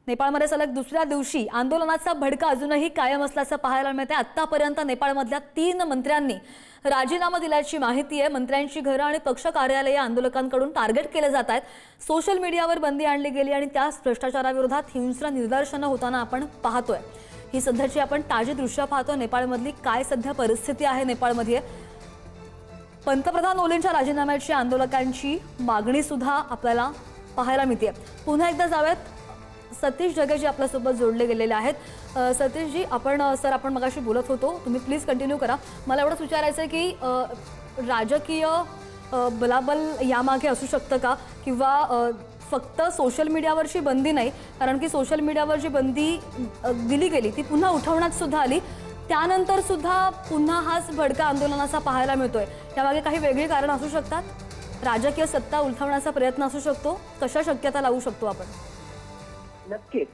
नेपाळमध्ये सलग दुसऱ्या दिवशी आंदोलनाचा भडका अजूनही कायम असल्याचं पाहायला मिळते। आतापर्यंत नेपाळमधल्या 3 मंत्र्यांनी राजीनामा दिल्याची माहिती आहे। मंत्र्यांची घरं आणि पक्ष कार्यालये आंदोलकांकडून टार्गेट केले जात आहेत। सोशल मीडियावर बंदी आणली गेली आणि त्याच भ्रष्टाचाराविरोधात हिंस्र निदर्शनं होताना आपण पाहतोय। ही सध्याची आपण ताजी दृश्य पाहतो। नेपाळमधली काय सध्या परिस्थिती आहे नेपाळमध्ये। पंतप्रधान ओलींच्या राजीनाम्याची आंदोलकांची मागणी सुद्धा आपल्याला पाहायला मिळते। पुन्हा एकदा जाऊयात सतीश ढगे जी आपल्यासोबत जोडले गेलेले आहेत। सतीश जी, आपण मगाशी बोलत होतो, तुम्ही प्लीज कंटिन्यू करा। मला एवढंच विचारायचं आहे की राजकीय बलाबल यामागे असू शकतं का, किंवा फक्त सोशल मीडियावरची बंदी नाही, कारण की सोशल मीडियावर जी बंदी दिली गेली ती पुन्हा उठवण्यात सुद्धा आली, त्यानंतर सुद्धा पुन्हा हाच भडका आंदोलनाचा पाहायला मिळतोय। यामागे काही वेगळी कारण असू शकतात? राजकीय सत्ता उलथवण्याचा प्रयत्न असू शकतो? कशा शक्यता लावू शकतो आपण? नक्कीच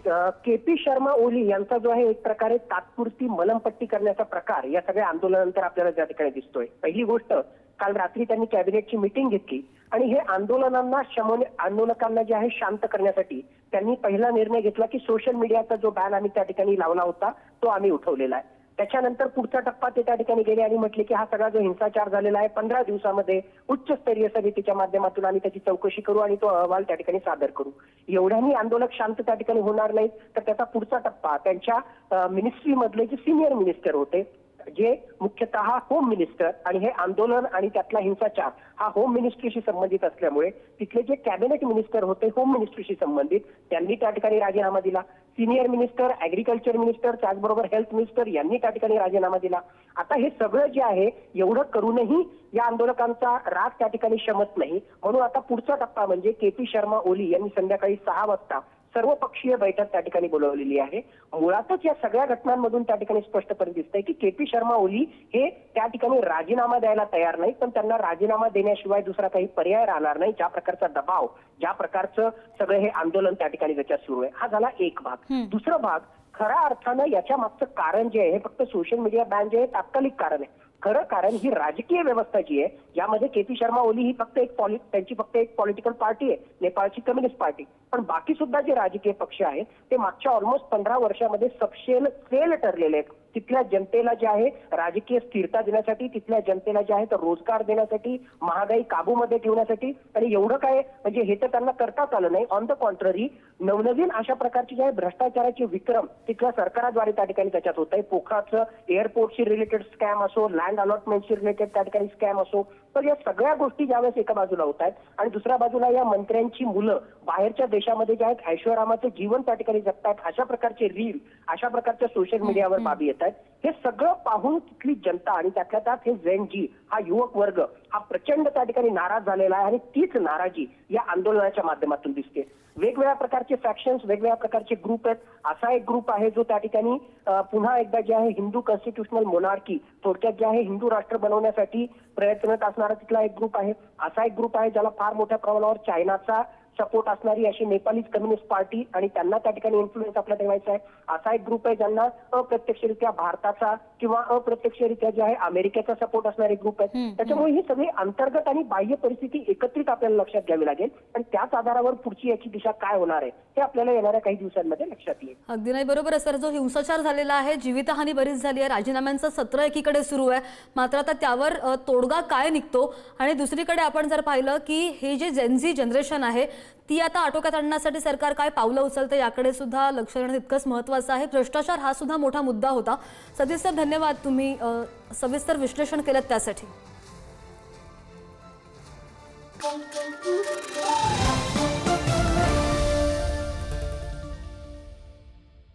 के.पी. शर्मा ओली यांचा जो आहे एक प्रकारे तात्पुरती मलमपट्टी करण्याचा प्रकार या सगळ्या आंदोलनानंतर आपल्याला त्या ठिकाणी दिसतोय। पहिली गोष्ट, काल रात्री त्यांनी कॅबिनेटची मीटिंग घेतली आणि हे आंदोलकांना जे आहे शांत करण्यासाठी त्यांनी पहिला निर्णय घेतला की सोशल मीडियाचा जो बॅन आम्ही त्या ठिकाणी लावला होता तो आम्ही उठवलेला आहे। त्याच्यानंतर पुढचा टप्पा ते त्या ठिकाणी गेले आणि म्हटले की हा सगळा जो हिंसाचार झालेला आहे 15 दिवसामध्ये उच्चस्तरीय समितीच्या माध्यमातून आम्ही त्याची चौकशी करू आणि तो अहवाल त्या ठिकाणी सादर करू। एवढ्याही आंदोलक शांत त्या ठिकाणी होणार नाहीत, तर त्याचा पुढचा टप्पा त्यांच्या मिनिस्ट्रीमधले जे सिनियर मिनिस्टर होते, जे मुख्यतः होम मिनिस्टर, आणि हे आंदोलन आणि त्यातला हिंसाचार हा होम मिनिस्ट्रीशी संबंधित असल्यामुळे तिथले जे कॅबिनेट मिनिस्टर होते होम मिनिस्ट्रीशी संबंधित, त्यांनी त्या ठिकाणी राजीनामा दिला। सिनियर मिनिस्टर, ऍग्रीकल्चर मिनिस्टर, त्याचबरोबर हेल्थ मिनिस्टर यांनी त्या ठिकाणी राजीनामा दिला। आता हे सगळं जे आहे एवढं करूनही या आंदोलकांचा राग त्या ठिकाणी शमत नाही, म्हणून आता पुढचा टप्पा म्हणजे के.पी. शर्मा ओली यांनी संध्याकाळी 6 वाजता सर्वपक्षीय बैठक त्या ठिकाणी बोलावलेली आहे। मुळातच या सगळ्या घटनांमधून त्या ठिकाणी स्पष्टपणे दिसतंय की के.पी. शर्मा ओली हे त्या ठिकाणी राजीनामा द्यायला तयार नाही, पण त्यांना राजीनामा देण्याशिवाय दुसरा काही पर्याय राहणार नाही। ज्या प्रकारचा दबाव, ज्या प्रकारचं सगळं हे आंदोलन त्या ठिकाणी त्याच्यात सुरू आहे, हा झाला एक भाग। दुसरा भाग, खऱ्या अर्थानं याच्या मागचं कारण जे आहे हे फक्त सोशल मीडिया बॅन जे आहे तात्कालिक कारण आहे। खरं कारण ही राजकीय व्यवस्था जी आहे, यामध्ये के.पी. शर्मा ओली ही त्यांची फक्त एक पॉलिटिकल पार्टी आहे, नेपाळची कम्युनिस्ट पार्टी, पण बाकी सुद्धा जे राजकीय पक्ष आहेत ते मागच्या ऑलमोस्ट 15 वर्षामध्ये सबसेल फेल ठरलेले आहेत। तिथल्या जनतेला जे आहे राजकीय स्थिरता देण्यासाठी, तिथल्या जनतेला जे आहे रोजगार देण्यासाठी, महागाई काबूमध्ये ठेवण्यासाठी, आणि एवढं काय म्हणजे हे तर त्यांना करताच आलं नाही। ऑन द कॉन्ट्ररी नवनवीन अशा प्रकारचे जे आहे भ्रष्टाचाराचे विक्रम तिथल्या सरकाराद्वारे त्या ठिकाणी त्याच्यात होत आहे। पोखराचं एअरपोर्टशी रिलेटेड स्कॅम असो, लँड अलॉटमेंटशी रिलेटेड त्या ठिकाणी स्कॅम असो, तर या सगळ्या गोष्टी ज्यावेळेस एका बाजूला होत आहेत आणि दुसऱ्या बाजूला या मंत्र्यांची मुलं बाहेरच्या देशामध्ये जे आहेत ऐशोआरामाचं जीवन त्या ठिकाणी जगतात, अशा प्रकारचे रील, अशा प्रकारच्या सोशल मीडियावर बाबी येत आहेत। हे सगळं पाहून तिथली जनता आणि त्यातल्या त्यात हे झेन जी हा युवक वर्ग हा प्रचंड त्या ठिकाणी नाराज झालेला आहे आणि तीच नाराजी या आंदोलनाच्या माध्यमातून दिसते। वेगवेगळ्या प्रकारचे फॅक्शन्स, वेगवेगळ्या प्रकारचे ग्रुप आहेत। असा एक ग्रुप आहे जो त्या ठिकाणी पुन्हा एकदा जे आहे हिंदू कॉन्स्टिट्युशनल मोनार्की, थोडक्यात जे आहे हिंदू राष्ट्र बनवण्यासाठी प्रयत्नरत असणारा तिथला एक ग्रुप आहे। असा एक ग्रुप आहे ज्याला फार मोठ्या प्रमाणावर चायनाचा सपोर्ट असणारी अशी नेपालीज कम्युनिस्ट पार्टी आणि त्यांना त्या ठिकाणी इन्फ्लुएन्स आपला ठेवायचा आहे। असा एक ग्रुप आहे ज्यांना अप्रत्यक्षरित्या भारताचा किंवा अप्रत्यक्षरित्या जे आहे अमेरिकेचा सपोर्ट असणारे ग्रुप आहेत। त्याच्यामुळे ही सगळी अंतर्गत आणि बाह्य परिस्थिती एकत्रित आपल्याला लक्षात घ्यावी लागेल आणि त्याच आधारावर पुढची याची दिशा काय होणार आहे हे आपल्याला येणाऱ्या काही दिवसांमध्ये लक्षात येईल। अगदी नाही, बरोबर आहे सर। जो हिंसाचार झालेला आहे, जीवितहानी बरीच झाली आहे, राजीनाम्यांचं सत्र एकीकडे सुरू आहे, मात्र आता त्यावर तोडगा काय निघतो? आणि दुसरीकडे आपण जर पाहिलं की हे जे जेनझी जनरेशन आहे ती आता आटोक्यात आणण्यासाठी सरकार काय पावलं उचलते याकडे सुद्धा लक्ष देणं तितकंच महत्त्वाचं आहे। भ्रष्टाचार हा सुद्धा मोठा मुद्दा होता। सतीश सर, धन्यवाद, तुम्ही सविस्तर विश्लेषण केलं त्यासाठी।